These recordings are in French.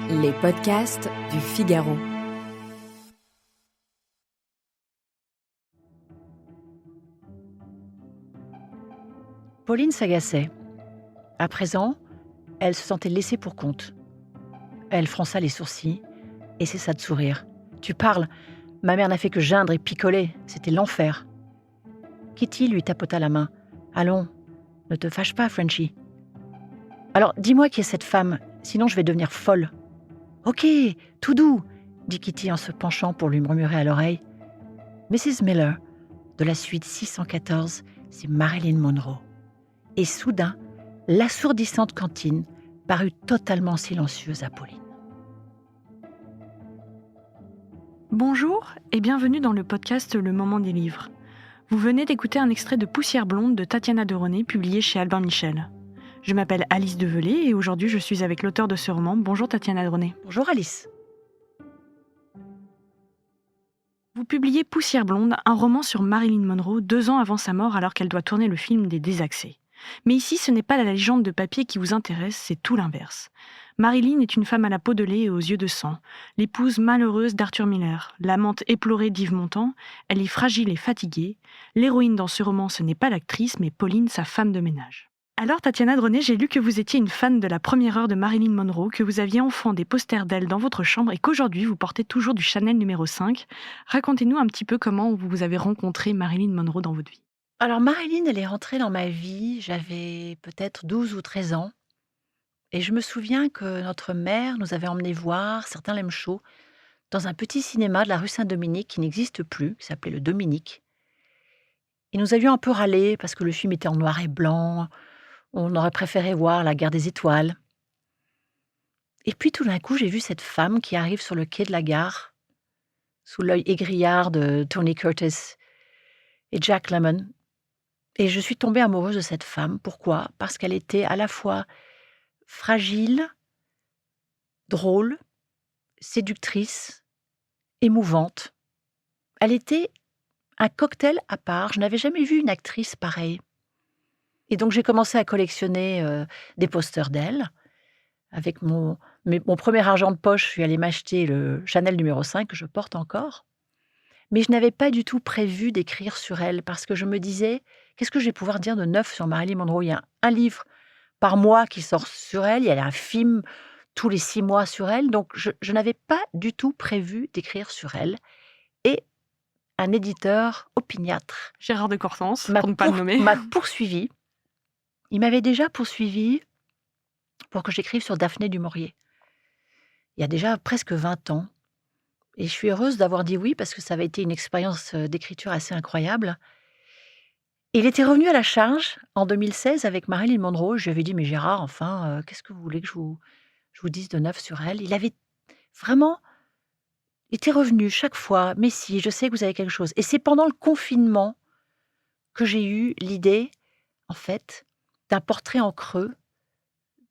Les podcasts du Figaro. Pauline s'agaçait. À présent, elle se sentait laissée pour compte. Elle fronça les sourcils et cessa de sourire. « Tu parles, ma mère n'a fait que geindre et picoler, c'était l'enfer. » Kitty lui tapota la main. « Allons, ne te fâche pas, Frenchy. »« Alors, dis-moi qui est cette femme, sinon je vais devenir folle. »« Ok, tout doux, » dit Kitty en se penchant pour lui murmurer à l'oreille. « Mrs. Miller, de la suite 614, c'est Marilyn Monroe. » Et soudain, l'assourdissante cantine parut totalement silencieuse à Pauline. Bonjour et bienvenue dans le podcast Le Moment des livres. Vous venez d'écouter un extrait de Poussière blonde de Tatiana de René, publié chez Albin Michel. Je m'appelle Alice Develay et aujourd'hui je suis avec l'auteur de ce roman. Bonjour Tatiana de René. Bonjour Alice. Vous publiez Poussière blonde, un roman sur Marilyn Monroe 2 ans avant sa mort alors qu'elle doit tourner le film des Désaxés. Mais ici, ce n'est pas la légende de papier qui vous intéresse, c'est tout l'inverse. Marilyn est une femme à la peau de lait et aux yeux de sang, l'épouse malheureuse d'Arthur Miller, l'amante éplorée d'Yves Montand, elle est fragile et fatiguée. L'héroïne dans ce roman, ce n'est pas l'actrice, mais Pauline, sa femme de ménage. Alors, Tatiana de René, j'ai lu que vous étiez une fan de la première heure de Marilyn Monroe, que vous aviez enfant des posters d'elle dans votre chambre et qu'aujourd'hui, vous portez toujours du Chanel numéro 5. Racontez-nous un petit peu comment vous avez rencontré Marilyn Monroe dans votre vie. Alors Marilyn, elle est rentrée dans ma vie, j'avais peut-être 12 ou 13 ans. Et je me souviens que notre mère nous avait emmenés voir Certains l'aiment chaud dans un petit cinéma de la rue Saint-Dominique qui n'existe plus, qui s'appelait le Dominique. Et nous avions un peu râlé parce que le film était en noir et blanc, on aurait préféré voir La Guerre des étoiles. Et puis tout d'un coup, j'ai vu cette femme qui arrive sur le quai de la gare, sous l'œil égrillard de Tony Curtis et Jack Lemmon. Et je suis tombée amoureuse de cette femme. Pourquoi ? Parce qu'elle était à la fois fragile, drôle, séductrice, émouvante. Elle était un cocktail à part. Je n'avais jamais vu une actrice pareille. Et donc j'ai commencé à collectionner des posters d'elle. Avec mon premier argent de poche, je suis allée m'acheter le Chanel numéro 5 que je porte encore. Mais je n'avais pas du tout prévu d'écrire sur elle parce que je me disais, qu'est-ce que je vais pouvoir dire de neuf sur Marilyn Monroe ? Il y a un livre par mois qui sort sur elle, il y a un film tous les 6 mois sur elle, donc je n'avais pas du tout prévu d'écrire sur elle. Et un éditeur opiniâtre Gérard de Corsens, pour ne pas le nommer. m'a poursuivi. Il m'avait déjà poursuivi pour que j'écrive sur Daphné du Maurier. Il y a déjà presque 20 ans. Et je suis heureuse d'avoir dit oui parce que ça avait été une expérience d'écriture assez incroyable. Il était revenu à la charge en 2016 avec Marilyn Monroe. Je lui avais dit, mais Gérard, enfin, qu'est-ce que vous voulez que je vous dise de neuf sur elle ? Il avait vraiment été revenu chaque fois. Mais si, je sais que vous avez quelque chose. Et c'est pendant le confinement que j'ai eu l'idée, en fait, d'un portrait en creux,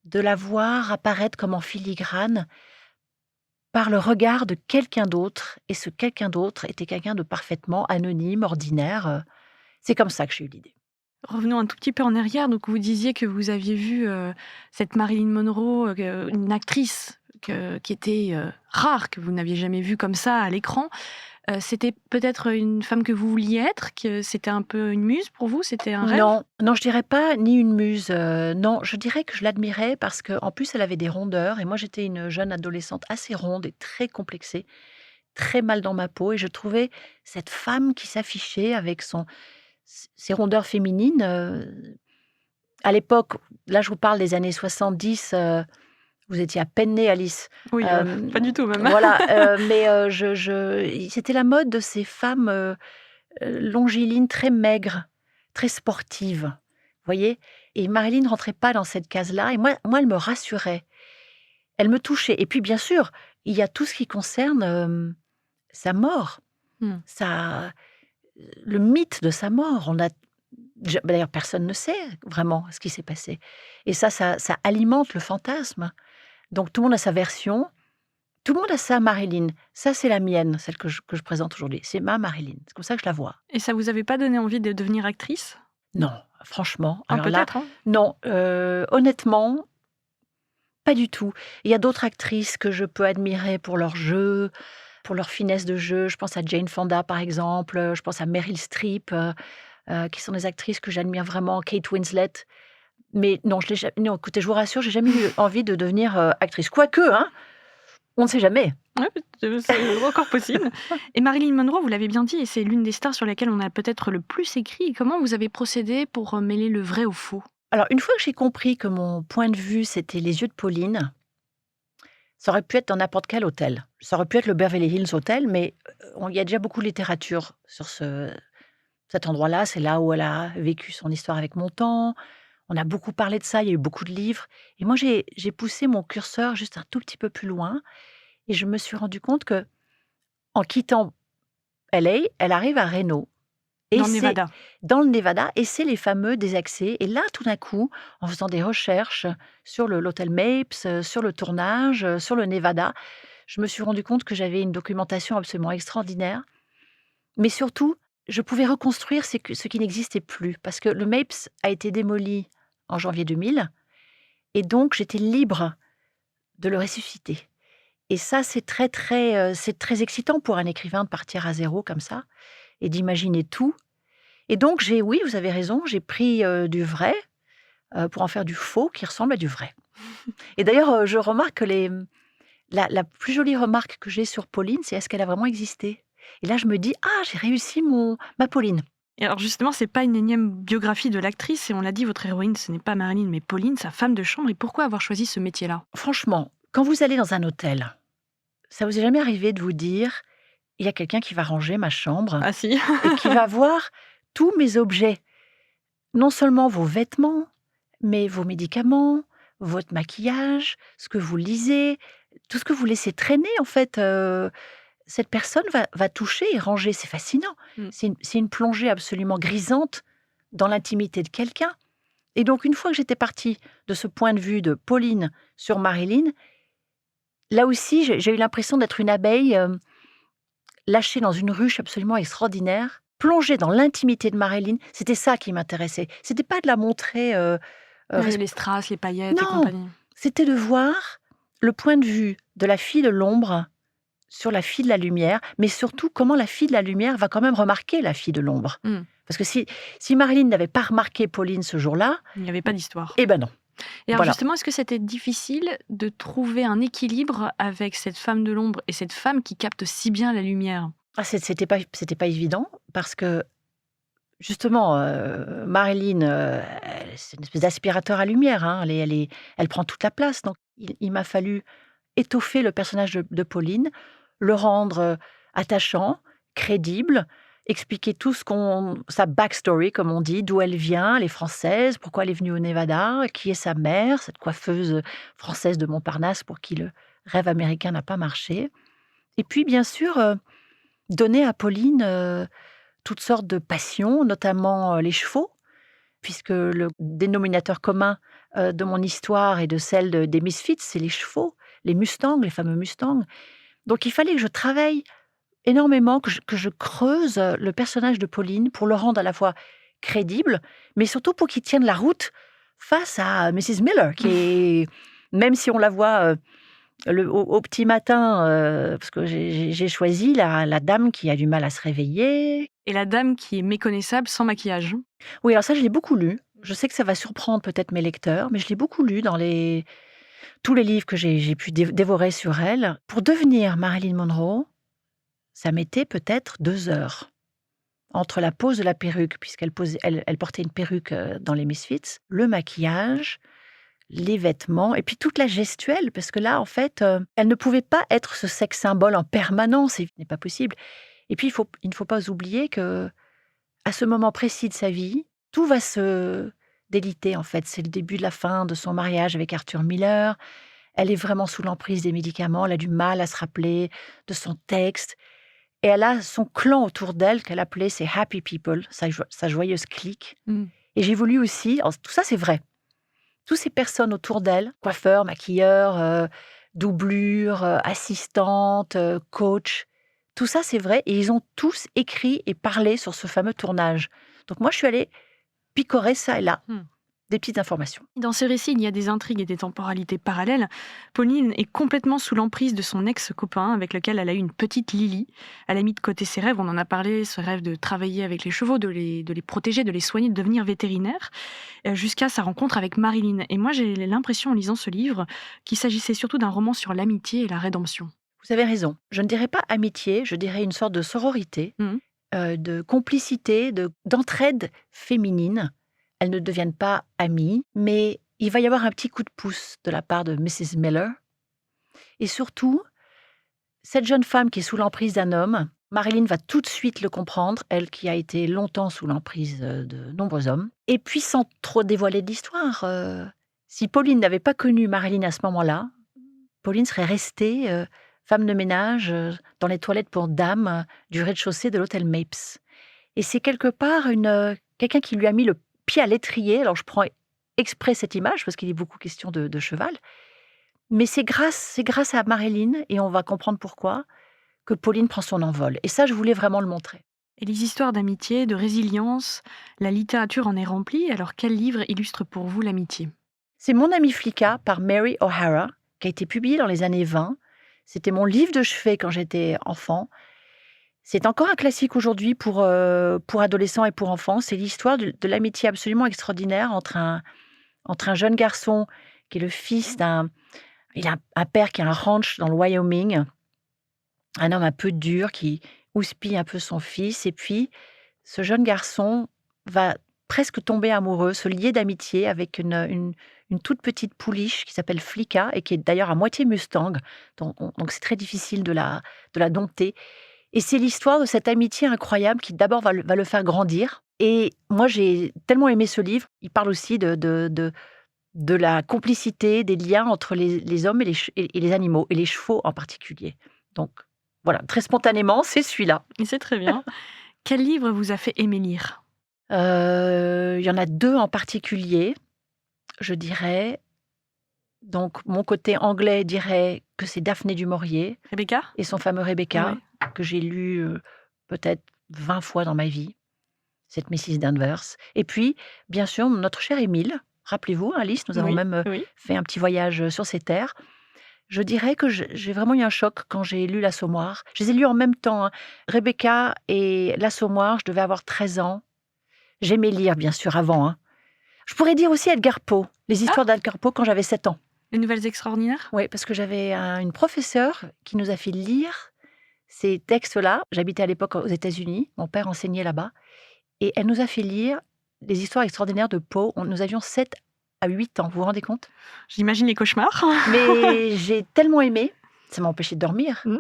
de la voir apparaître comme en filigrane par le regard de quelqu'un d'autre. Et ce quelqu'un d'autre était quelqu'un de parfaitement anonyme, ordinaire. C'est comme ça que j'ai eu l'idée. Revenons un tout petit peu en arrière. Donc, vous disiez que vous aviez vu cette Marilyn Monroe, une actrice qui était rare, que vous n'aviez jamais vue comme ça à l'écran. C'était peut-être une femme que vous vouliez être, que c'était un peu une muse pour vous, c'était un rêve ? Non, je dirais pas ni une muse. Non, je dirais que je l'admirais parce qu'en plus, elle avait des rondeurs. Et moi, j'étais une jeune adolescente assez ronde et très complexée, très mal dans ma peau. Et je trouvais cette femme qui s'affichait avec ses rondeurs féminines. À l'époque, là, je vous parle des années 70. Vous étiez à peine née, Alice. Oui, pas du tout même. Voilà, mais c'était la mode de ces femmes longilines, très maigres, très sportives. Vous voyez ? Et Marilyn ne rentrait pas dans cette case-là. Et moi, elle me rassurait. Elle me touchait. Et puis, bien sûr, il y a tout ce qui concerne sa mort. Le mythe de sa mort. D'ailleurs, personne ne sait vraiment ce qui s'est passé. Et ça alimente le fantasme. Donc, tout le monde a sa version. Tout le monde a sa Marilyn. Ça, c'est la mienne, celle que je présente aujourd'hui. C'est ma Marilyn. C'est comme ça que je la vois. Et ça vous avait pas donné envie de devenir actrice ? Non, franchement. Alors Alors peut-être, là, non. Honnêtement, Pas du tout. Il y a d'autres actrices que je peux admirer pour leur jeu, pour leur finesse de jeu. Je pense à Jane Fonda, par exemple, je pense à Meryl Streep, qui sont des actrices que j'admire vraiment, Kate Winslet. Mais non, je l'ai ja non, écoutez, je vous rassure, j'ai jamais eu envie de devenir, actrice. Quoique, hein, on ne sait jamais. Ouais, c'est encore possible. Et Marilyn Monroe, vous l'avez bien dit, et c'est l'une des stars sur lesquelles on a peut-être le plus écrit. Comment vous avez procédé pour mêler le vrai au faux? Alors, une fois que j'ai compris que mon point de vue, c'était les yeux de Pauline, ça aurait pu être dans n'importe quel hôtel. Ça aurait pu être le Beverly Hills Hotel, mais il y a déjà beaucoup de littérature sur cet endroit-là. C'est là où elle a vécu son histoire avec Montand. On a beaucoup parlé de ça, il y a eu beaucoup de livres. Et moi, j'ai poussé mon curseur juste un tout petit peu plus loin. Et je me suis rendu compte que en quittant LA, elle arrive à Reno. Et Dans le c'est Nevada. dans le Nevada, et c'est les fameux désaccès. Et là, tout d'un coup, en faisant des recherches sur l'hôtel Mapes, sur le tournage, sur le Nevada, je me suis rendu compte que j'avais une documentation absolument extraordinaire. Mais surtout, je pouvais reconstruire ce qui n'existait plus. Parce que le Mapes a été démoli en janvier 2000. Et donc, j'étais libre de le ressusciter. Et ça, c'est c'est très excitant pour un écrivain de partir à zéro comme ça et d'imaginer tout. Et donc, oui, vous avez raison, j'ai pris du vrai pour en faire du faux qui ressemble à du vrai. Et d'ailleurs, je remarque que la plus jolie remarque que j'ai sur Pauline, c'est est-ce qu'elle a vraiment existé? Et là, je me dis, ah, j'ai réussi ma Pauline. Et alors justement, c'est pas une énième biographie de l'actrice, et on l'a dit, votre héroïne, ce n'est pas Marilyn, mais Pauline, sa femme de chambre. Et pourquoi avoir choisi ce métier-là? Franchement, quand vous allez dans un hôtel, ça vous est jamais arrivé de vous dire, il y a quelqu'un qui va ranger ma chambre Ah si. et qui va voir tous mes objets, non seulement vos vêtements, mais vos médicaments, votre maquillage, ce que vous lisez, tout ce que vous laissez traîner en fait, cette personne va toucher et ranger. C'est fascinant. Mm. C'est une plongée absolument grisante dans l'intimité de quelqu'un. Et donc une fois que j'étais partie de ce point de vue de Pauline sur Marilyn, là aussi j'ai eu l'impression d'être une abeille, lâchée dans une ruche absolument extraordinaire, plongée dans l'intimité de Marilyn. C'était ça qui m'intéressait. C'était pas de la montrer, Ouais, les strass, les paillettes et non! compagnie. C'était de voir le point de vue de la fille de l'ombre sur la fille de la lumière, mais surtout comment la fille de la lumière va quand même remarquer la fille de l'ombre. Mm. Parce que si Marilyn n'avait pas remarqué Pauline ce jour-là, Il n'y avait pas d'histoire. eh ben non. Et alors Voilà. justement, est-ce que c'était difficile de trouver un équilibre avec cette femme de l'ombre et cette femme qui capte si bien la lumière? Ah, c'était pas évident parce que justement, Marilyn, c'est une espèce d'aspirateur à lumière, hein. Elle prend toute la place. Donc il m'a fallu étoffer le personnage de Pauline, le rendre, attachant, crédible, expliquer tout sa backstory comme on dit, d'où elle vient, elle est française, pourquoi elle est venue au Nevada, qui est sa mère, cette coiffeuse française de Montparnasse pour qui le rêve américain n'a pas marché. Et puis bien sûr, donner à Pauline, toutes sortes de passions, notamment, les chevaux, puisque le dénominateur commun, de mon histoire et de celle des Misfits, c'est les chevaux, les Mustangs, les fameux Mustangs. Donc il fallait que je travaille énormément, que je creuse, le personnage de Pauline pour le rendre à la fois crédible, mais surtout pour qu'il tienne la route face à Mrs. Miller, qui est même si on la voit, au petit matin, parce que j'ai choisi la dame qui a du mal à se réveiller. Et la dame qui est méconnaissable sans maquillage. Oui, alors ça, je l'ai beaucoup lu. Je sais que ça va surprendre peut-être mes lecteurs, mais je l'ai beaucoup lu dans tous les livres que j'ai pu dévorer sur elle. Pour devenir Marilyn Monroe, ça mettait peut-être 2 heures. Entre la pose de la perruque, elle portait une perruque dans les Misfits, le maquillage, les vêtements, et puis toute la gestuelle, parce que là, en fait, elle ne pouvait pas être ce sex symbole en permanence, ce n'est pas possible. Et puis, il ne faut pas oublier que à ce moment précis de sa vie, tout va se déliter, en fait. C'est le début de la fin de son mariage avec Arthur Miller. Elle est vraiment sous l'emprise des médicaments, elle a du mal à se rappeler de son texte. Et elle a son clan autour d'elle qu'elle appelait ses happy people, sa joyeuse clique. Mm. Et j'ai voulu aussi, tout ça c'est vrai, toutes ces personnes autour d'elle, coiffeurs, maquilleurs, doublures, assistantes, coach, tout ça c'est vrai, et ils ont tous écrit et parlé sur ce fameux tournage. Donc moi je suis allée picorer ça et là. des petites informations. Dans ce récit, il y a des intrigues et des temporalités parallèles. Pauline est complètement sous l'emprise de son ex-copain avec lequel elle a eu une petite Lily. Elle a mis de côté ses rêves, on en a parlé, ce rêve de travailler avec les chevaux, de les protéger, de les soigner, de devenir vétérinaire, jusqu'à sa rencontre avec Marilyn. Et moi, j'ai l'impression, en lisant ce livre, qu'il s'agissait surtout d'un roman sur l'amitié et la rédemption. Vous avez raison. Je ne dirais pas amitié, je dirais une sorte de sororité, Mhm. de complicité, d'entraide féminine. Elles ne deviennent pas amies, mais il va y avoir un petit coup de pouce de la part de Mrs. Miller. Et surtout, cette jeune femme qui est sous l'emprise d'un homme, Marilyn va tout de suite le comprendre, elle qui a été longtemps sous l'emprise de nombreux hommes. Et puis, sans trop dévoiler de l'histoire, si Pauline n'avait pas connu Marilyn à ce moment-là, Pauline serait restée femme de ménage dans les toilettes pour dames du rez-de-chaussée de l'hôtel Mapes. Et c'est quelque part quelqu'un qui lui a mis le pied à l'étrier. Alors, je prends exprès cette image parce qu'il est beaucoup question de cheval. Mais c'est grâce à Marilyn, et on va comprendre pourquoi, que Pauline prend son envol. Et ça, je voulais vraiment le montrer. Et les histoires d'amitié, de résilience, la littérature en est remplie. Alors, quel livre illustre pour vous l'amitié ? C'est Mon ami Flicka par Mary O'Hara, qui a été publié dans les années 20. C'était mon livre de chevet quand j'étais enfant. C'est encore un classique aujourd'hui pour adolescents et pour enfants. C'est l'histoire de l'amitié absolument extraordinaire entre un jeune garçon qui est le fils d'un... Il a un père qui a un ranch dans le Wyoming, un homme un peu dur qui houspille un peu son fils. Et puis, ce jeune garçon va presque tomber amoureux, se lier d'amitié avec une toute petite pouliche qui s'appelle Flicka et qui est d'ailleurs à moitié Mustang. Donc c'est très difficile de la dompter. Et c'est l'histoire de cette amitié incroyable qui d'abord va le faire grandir. Et moi, j'ai tellement aimé ce livre. Il parle aussi de la complicité, des liens entre les hommes et les animaux, et les chevaux en particulier. Donc voilà, très spontanément, c'est celui-là. Et c'est très bien. Quel livre vous a fait aimer lire ? Il y en a 2 en particulier, je dirais. Donc mon côté anglais dirait que c'est Daphné du Maurier Rebecca ? et son fameux Rebecca, Ouais. que j'ai lu peut-être 20 fois dans ma vie, cette Mrs. Danvers. Et puis, bien sûr, notre cher Émile. Rappelez-vous, Alice, nous avons même Oui. fait un petit voyage sur ces terres. Je dirais que j'ai vraiment eu un choc quand j'ai lu L'Assommoir. Je les ai lus en même temps, hein. Rebecca et L'Assommoir, je devais avoir 13 ans. J'aimais lire, bien sûr, avant. Hein. Je pourrais dire aussi Edgar Poe, les histoires d'Edgar Poe quand j'avais 7 ans. Les Nouvelles Extraordinaires ? Oui, parce que j'avais une professeure qui nous a fait lire ces textes-là. J'habitais à l'époque aux États-Unis, mon père enseignait là-bas, et elle nous a fait lire les histoires extraordinaires de Poe. Nous avions 7 à 8 ans, vous vous rendez compte ? J'imagine les cauchemars. Mais j'ai tellement aimé, ça m'a empêché de dormir. Mm.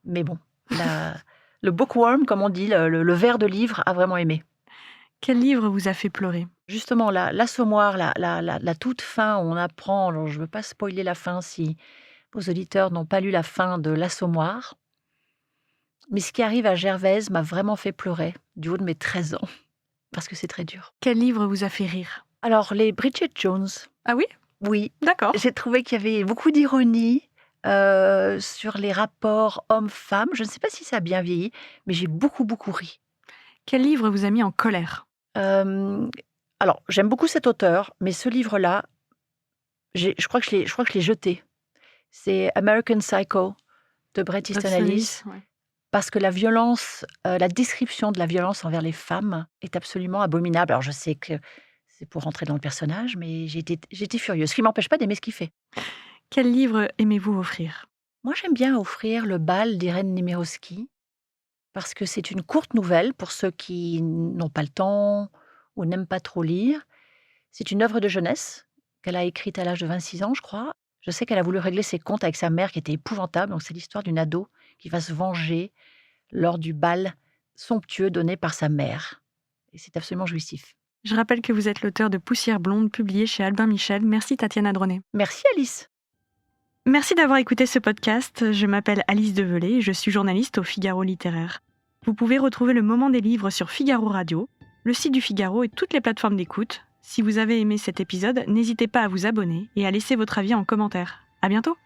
Mais bon, le bookworm, comme on dit, le ver de livre, a vraiment aimé. Quel livre vous a fait pleurer ? Justement, L'Assommoir, la toute fin, on apprend, alors je ne veux pas spoiler la fin si vos auditeurs n'ont pas lu la fin de L'Assommoir, mais ce qui arrive à Gervaise m'a vraiment fait pleurer du haut de mes 13 ans, parce que c'est très dur. Quel livre vous a fait rire ? Alors, les Bridget Jones, Ah oui ? oui, D'accord. j'ai trouvé qu'il y avait beaucoup d'ironie sur les rapports hommes-femmes. Je ne sais pas si ça a bien vieilli, mais j'ai beaucoup, beaucoup ri. Quel livre vous a mis en colère ? Alors, j'aime beaucoup cet auteur, mais ce livre-là, je crois que je l'ai jeté. C'est American Psycho de Bret Easton Ellis, Ouais. parce que la violence, la description de la violence envers les femmes est absolument abominable. Alors, je sais que c'est pour rentrer dans le personnage, mais j'étais furieuse, ce qui ne m'empêche pas d'aimer ce qu'il fait. Quel livre aimez-vous offrir ? Moi, j'aime bien offrir Le bal d'Irène Nemirovsky, parce que c'est une courte nouvelle pour ceux qui n'ont pas le temps ou n'aiment pas trop lire. C'est une œuvre de jeunesse qu'elle a écrite à l'âge de 26 ans, je crois. Je sais qu'elle a voulu régler ses comptes avec sa mère qui était épouvantable. Donc, c'est l'histoire d'une ado qui va se venger lors du bal somptueux donné par sa mère. Et c'est absolument jouissif. Je rappelle que vous êtes l'auteur de Poussière blonde, publié chez Albin Michel. Merci Tatiana Dronet. Merci Alice. Merci d'avoir écouté ce podcast. Je m'appelle Alice Develay et je suis journaliste au Figaro littéraire. Vous pouvez retrouver le moment des livres sur Figaro Radio, le site du Figaro et toutes les plateformes d'écoute. Si vous avez aimé cet épisode, n'hésitez pas à vous abonner et à laisser votre avis en commentaire. À bientôt!